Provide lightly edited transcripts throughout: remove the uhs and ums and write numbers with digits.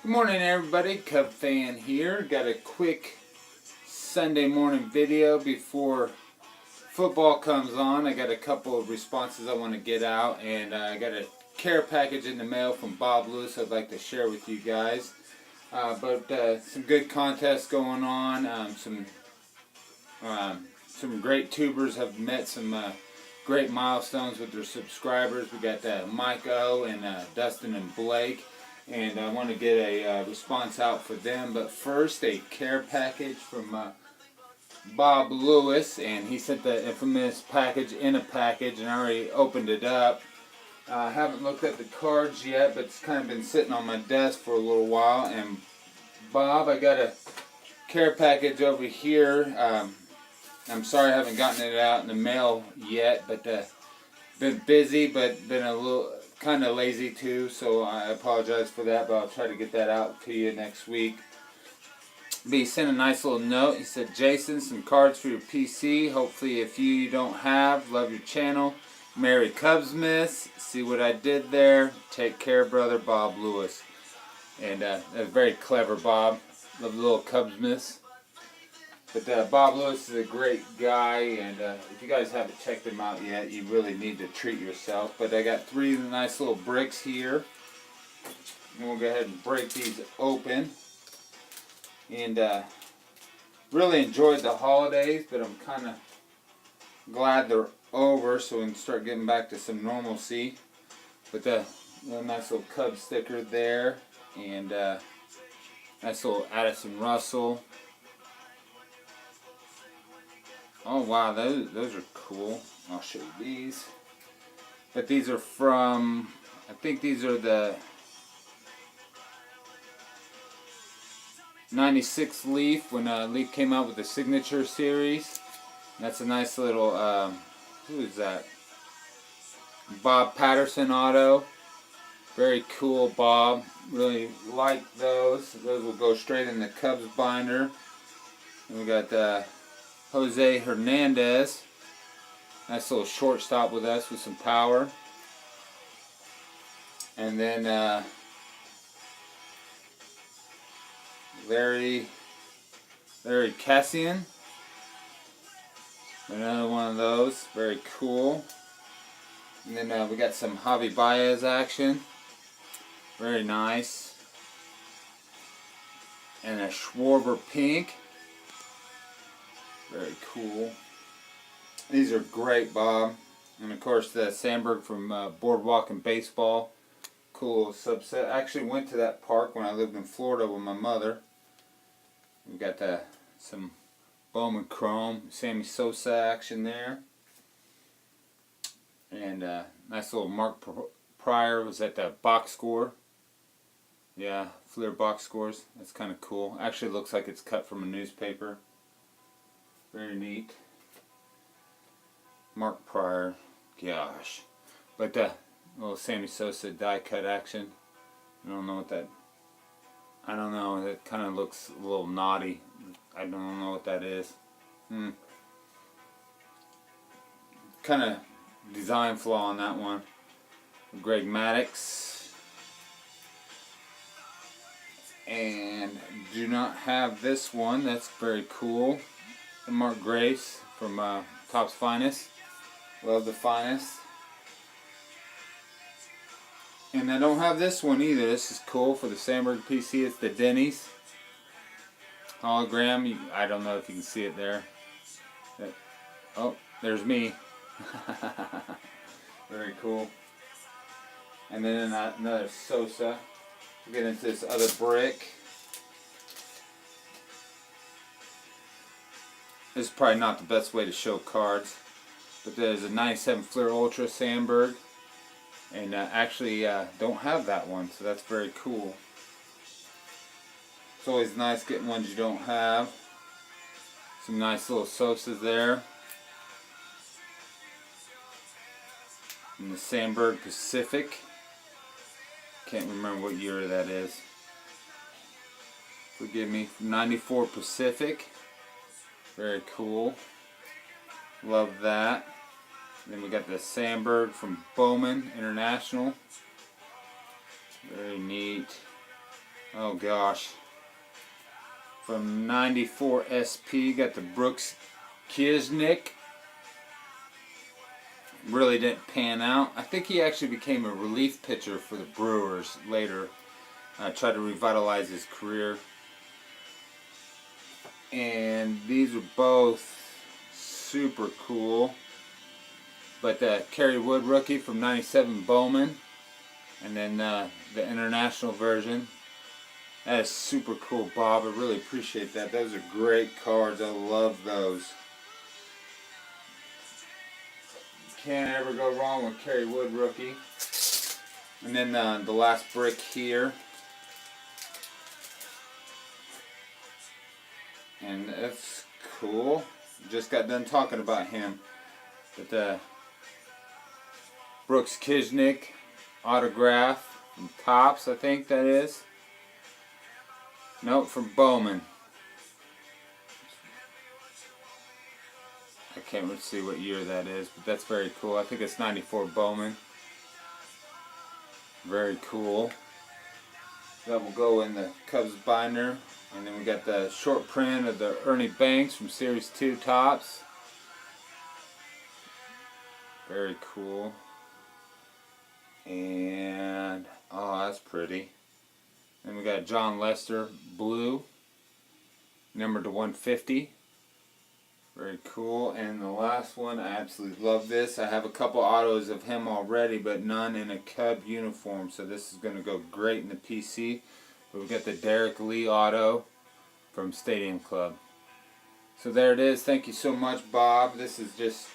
Good morning, everybody. Cub fan here. Got a quick Sunday morning video before football comes on. I got a couple of responses I want to get out, and I got a care package in the mail from Bob Lewis I'd like to share with you guys. Some good contests going on. Some great tubers have met some great milestones with their subscribers. We got Mike O and Dustin and Blake. And I want to get a response out for them. But first, a care package from Bob Lewis. And he sent the infamous package in a package, and I already opened it up. I haven't looked at the cards yet, but it's kind of been sitting on my desk for a little while. And Bob, I got a care package over here. I'm sorry I haven't gotten it out in the mail yet, but been busy, but been a little kind of lazy too, so I apologize for that, but I'll try to get that out to you next week. But he sent a nice little note. He said, Jason, some cards for your PC. Hopefully a few you don't have. Love your channel. Merry Cubsmas. See what I did there? Take care, brother. Bob Lewis. And that was very clever, Bob. Love the little Cubsmas. But Bob Lewis is a great guy, and if you guys haven't checked him out yet, you really need to treat yourself. But I got 3 nice little bricks here, and we'll go ahead and break these open. And really enjoyed the holidays, but I'm kind of glad they're over, so we can start getting back to some normalcy. But the nice little Cub sticker there, and nice little Addison Russell. Oh wow, those are cool. I'll show you these. But these are from, I think these are the 96 Leaf, when Leaf came out with the Signature Series. That's a nice little, who is that? Bob Patterson auto. Very cool, Bob. Really like those. Those will go straight in the Cubs binder. And we got Jose Hernandez, nice little shortstop with us with some power. And then Larry Cassian, another one of those, very cool. And then we got some Javi Baez action, very nice. And a Schwarber pink. Very cool. These are great, Bob. And of course the Sandberg from Boardwalk and Baseball. Cool subset. I actually went to that park when I lived in Florida with my mother. We got some Bowman Chrome, Sammy Sosa action there. And nice little Mark Pryor was at the box score. Yeah, Fleer box scores. That's kind of cool. Actually looks like it's cut from a newspaper. Very neat. Mark Pryor. Gosh. But little Sammy Sosa die cut action. I don't know what that... I don't know. It kind of looks a little naughty. I don't know what that is. Kind of design flaw on that one. Greg Maddux. And do not have this one. That's very cool. And Mark Grace from Topps Finest. Love the Finest. And I don't have this one either. This is cool for the Sandberg PC. It's the Denny's hologram. I don't know if you can see it there. Oh, there's me. Very cool. And then another Sosa. We'll get into this other brick. This is probably not the best way to show cards, but there's a 97 Fleer Ultra Sandberg, and actually don't have that one, so that's very cool. It's always nice getting ones you don't have. Some nice little Sosas there. And the Sandberg Pacific. Can't remember what year that is. Forgive me. 94 Pacific. Very cool. Love that. Then we got the Sandberg from Bowman International. Very neat. Oh gosh. From 94 SP, got the Brooks Kisnick. Really didn't pan out. I think he actually became a relief pitcher for the Brewers later. Tried to revitalize his career. And these are both super cool. But the Kerry Wood rookie from 97 Bowman. And then the international version. That is super cool, Bob. I really appreciate that. Those are great cards. I love those. Can't ever go wrong with Kerry Wood rookie. And then the last brick here. And that's cool. Just got done talking about him. But the Brooks Kisnick autograph from Topps, I think that is. Nope, from Bowman. I can't really see what year that is, but that's very cool. I think it's 94 Bowman. Very cool. That will go in the Cubs binder. And then we got the short print of the Ernie Banks from Series 2 Topps. Very cool. And, oh, that's pretty. Then we got John Lester Blue, numbered to 150. Very cool. And the last one, I absolutely love this. I have a couple autos of him already, but none in a Cub uniform. So this is going to go great in the PC. But we got the Derek Lee auto from Stadium Club. So there it is. Thank you so much, Bob. This is just,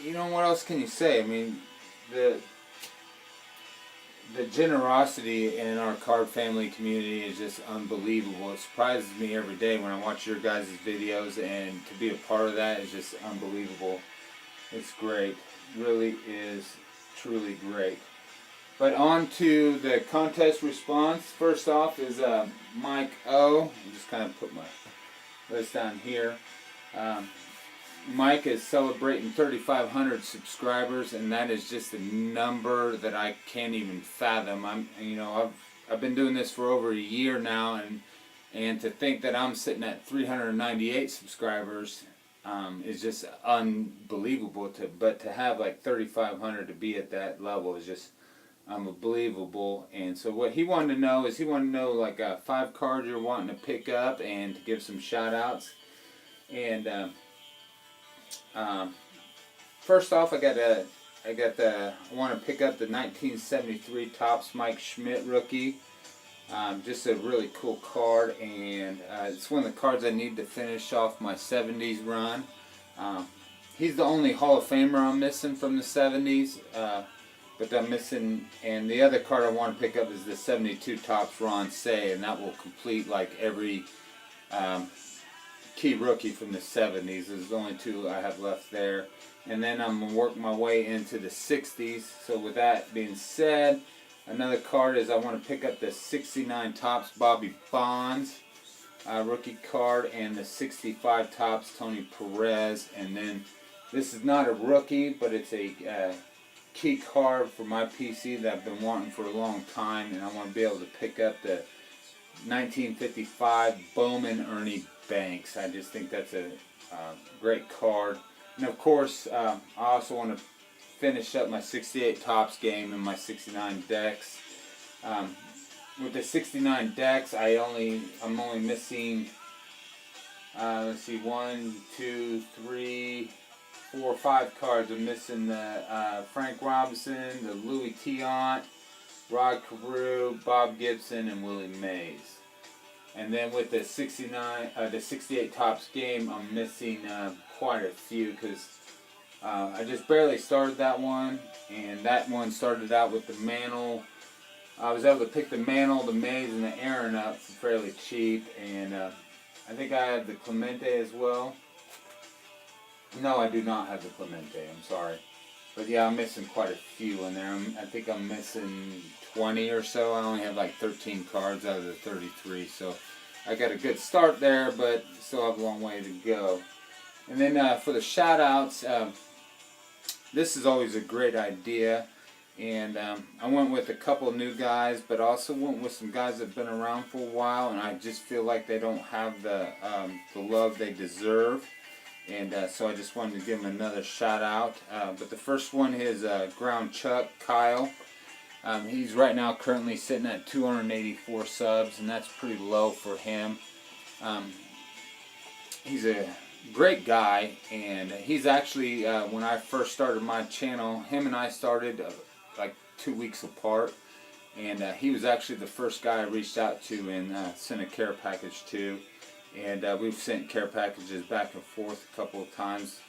you know, what else can you say? I mean, the generosity in our card family community is just unbelievable. It surprises me every day when I watch your guys' videos, and to be a part of that is just unbelievable. It's great. Really is truly great. But on to the contest response. First off is Mike O. I'll just kind of put my list down here. Mike is celebrating 3,500 subscribers, and that is just a number that I can't even fathom. I've been doing this for over a year now, and to think that I'm sitting at 398 subscribers is just unbelievable. But to have like 3,500 to be at that level is just unbelievable. And so what he wanted to know is like 5 cards you're wanting to pick up and to give some shout outs. And first off, I want to pick up the 1973 Topps Mike Schmidt rookie. Just a really cool card, and it's one of the cards I need to finish off my 70s run. He's the only Hall of Famer I'm missing from the 70s, but I'm missing, and the other card I want to pick up is the 72 Topps Ron Say, and that will complete like every key rookie from the 70s. There's the only 2 I have left there. And then I'm going to work my way into the 60s. So with that being said, another card is I want to pick up the 69 Topps Bobby Bonds rookie card, and the 65 Topps Tony Perez. And then this is not a rookie, but it's a key card for my PC that I've been wanting for a long time, and I want to be able to pick up the 1955 Bowman Ernie Banks. I just think that's a great card. And of course, I also want to finish up my 68 Topps game and my 69 decks. With the 69 decks, I'm only missing, let's see, 1, 2, 3, 4, 5 cards. I'm missing the Frank Robinson, the Louis Tiant, Rod Carew, Bob Gibson, and Willie Mays. And then with the 68 Topps game, I'm missing quite a few because I just barely started that one, and that one started out with the Mantle. I was able to pick the Mantle, the Mays, and the Aaron up for fairly cheap, and I think I have the Clemente as well. No, I do not have the Clemente, I'm sorry. But yeah, I'm missing quite a few in there. I think I'm missing 20 or so. I only have like 13 cards out of the 33, so I got a good start there, but still have a long way to go. And then for the shout outs, this is always a great idea, And I went with a couple new guys, but also went with some guys that have been around for a while, and I just feel like they don't have the love they deserve. And so I just wanted to give him another shout out. But the first one is Ground Chuck, Kyle. He's right now currently sitting at 284 subs, and that's pretty low for him. He's a great guy, and he's actually, when I first started my channel, him and I started like 2 weeks apart, and he was actually the first guy I reached out to and sent a care package to, and we've sent care packages back and forth a couple of times,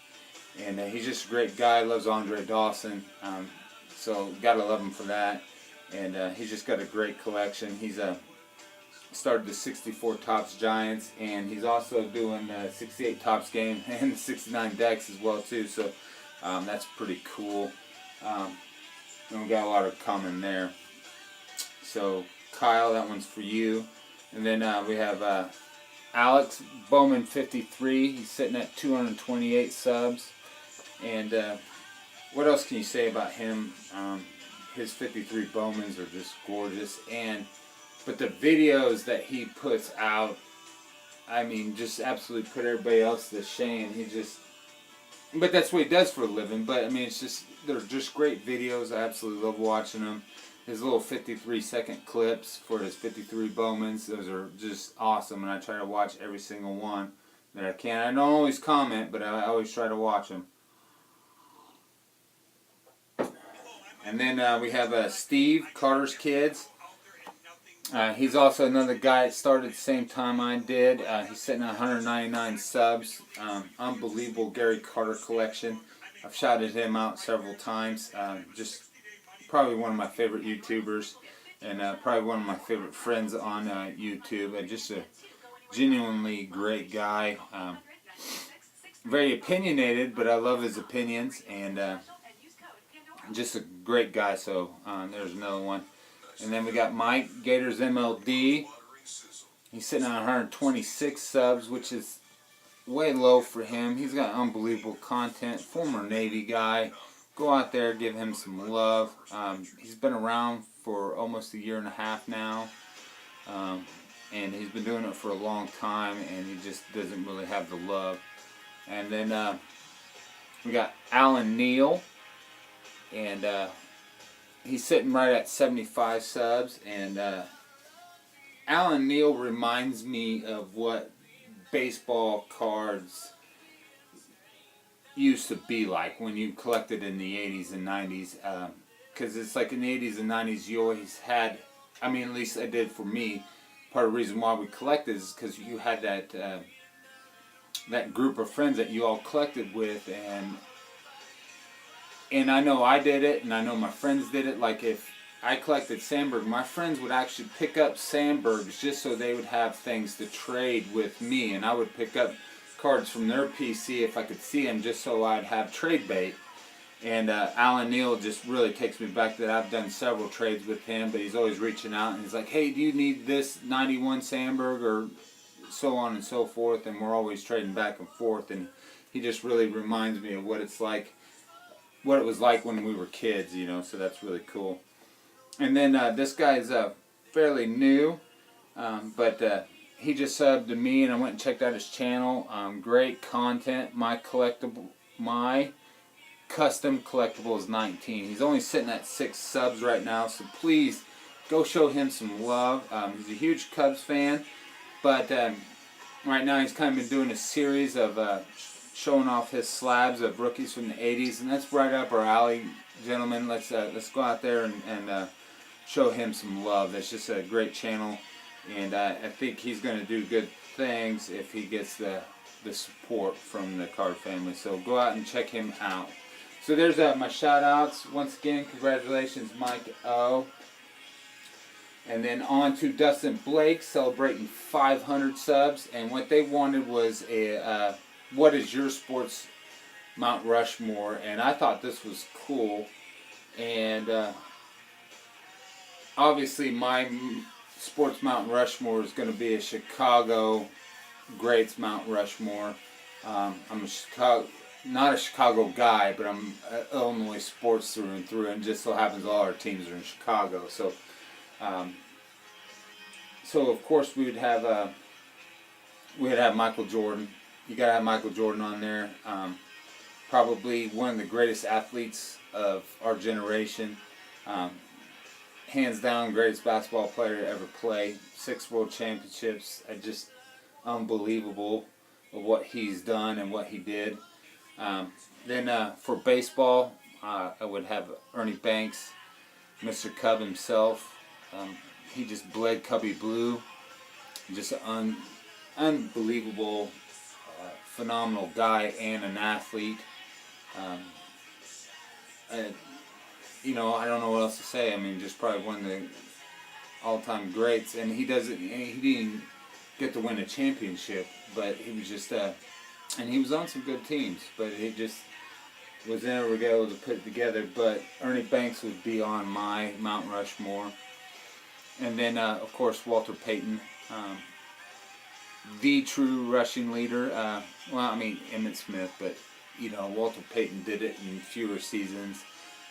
and he's just a great guy, loves Andre Dawson, so gotta love him for that, and he's just got a great collection. He's started the 64 Topps Giants, and he's also doing the 68 Topps game and the 69 decks as well too, so that's pretty cool. And we got a lot of common there. So Kyle, that one's for you. And then we have Alex Bowman 53. He's sitting at 228 subs. And what else can you say about him? His 53 Bowmans are just gorgeous. But the videos that he puts out, I mean, just absolutely put everybody else to shame. But that's what he does for a living. But I mean, they're just great videos. I absolutely love watching them. His little 53-second clips for his 53 Bowmans, those are just awesome. And I try to watch every single one that I can. I don't always comment, but I always try to watch them. And then we have Steve, Carter's Kids. He's also another guy that started at the same time I did. He's sitting at 199 subs. Unbelievable Gary Carter collection. I've shouted him out several times. Just probably one of my favorite YouTubers, and probably one of my favorite friends on YouTube. Just a genuinely great guy. Very opinionated, but I love his opinions, and just a great guy. So there's another one. And then we got Mike, Gators MLD. He's sitting on 126 subs, which is way low for him. He's got unbelievable content. Former Navy guy. Go out there, give him some love. He's been around for almost 1.5 years now. And he's been doing it for a long time, and he just doesn't really have the love. And then we got Alan Neal. And he's sitting right at 75 subs, and Alan Neal reminds me of what baseball cards used to be like when you collected in the 80s and 90s, because it's like in the 80s and 90s you always had, I mean, at least I did for me, part of the reason why we collected is because you had that group of friends that you all collected with, and I know I did it, and I know my friends did it. Like if I collected Sandberg, my friends would actually pick up Sandbergs just so they would have things to trade with me, and I would pick up cards from their PC if I could see them, just so I'd have trade bait. And Alan Neal just really takes me back to that. I've done several trades with him, but he's always reaching out, and he's like, hey, do you need this 91 Sandberg, or so on and so forth, and we're always trading back and forth, and he just really reminds me of what it's like, what it was like when we were kids, you know, so that's really cool. And then this guy's fairly new, but he just subbed to me, and I went and checked out his channel. Great content. My custom collectible is 19. He's only sitting at 6 subs right now, so please go show him some love. He's a huge Cubs fan, but right now he's kind of been doing a series of showing off his slabs of rookies from the 80s, and that's right up our alley, gentlemen. Let's go out there and show him some love. That's just a great channel, and I think he's going to do good things if he gets the support from the card family. So go out and check him out. So there's my shout outs. Once again, congratulations, Mike O. And then on to Dustin Blake, celebrating 500 subs, and what they wanted was a what is your sports Mount Rushmore, and I thought this was cool. And obviously my sports Mount Rushmore is going to be a Chicago greats Mount Rushmore. I'm a not a Chicago guy, but I'm Illinois sports through and through, and just so happens all our teams are in Chicago. So, um, of course we'd have Michael Jordan. You gotta have Michael Jordan on there. Probably one of the greatest athletes of our generation. Um, Hands down, greatest basketball player to ever play. 6 world championships. Just unbelievable of what he's done and what he did. Then for baseball, I would have Ernie Banks, Mr. Cub himself. He just bled Cubby blue. Just an unbelievable, phenomenal guy and an athlete. You know, I don't know what else to say. I mean, just probably one of the all-time greats. And he didn't get to win a championship, but he was just, and he was on some good teams, but he just was never able to put it together. But Ernie Banks would be on my Mount Rushmore. And then, of course, Walter Payton, the true rushing leader. Well, I mean, Emmitt Smith, but, you know, Walter Payton did it in fewer seasons.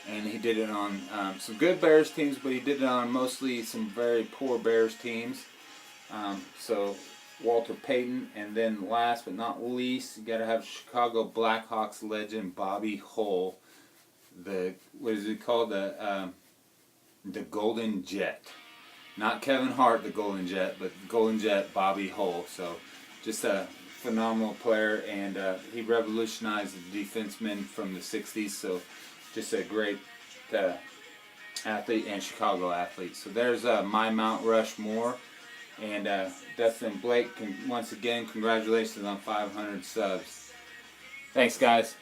And he did it on some good Bears teams, but he did it on mostly some very poor Bears teams. So Walter Payton, and then last but not least, you got to have Chicago Blackhawks legend Bobby Hull. What is it called? The Golden Jet. Not Kevin Hart, the Golden Jet, but Golden Jet Bobby Hull. So just a phenomenal player, and he revolutionized the defensemen from the 60s. So just a great athlete and Chicago athlete. So there's my Mount Rushmore. And Dustin and Blake, once again, congratulations on 500 subs. Thanks, guys.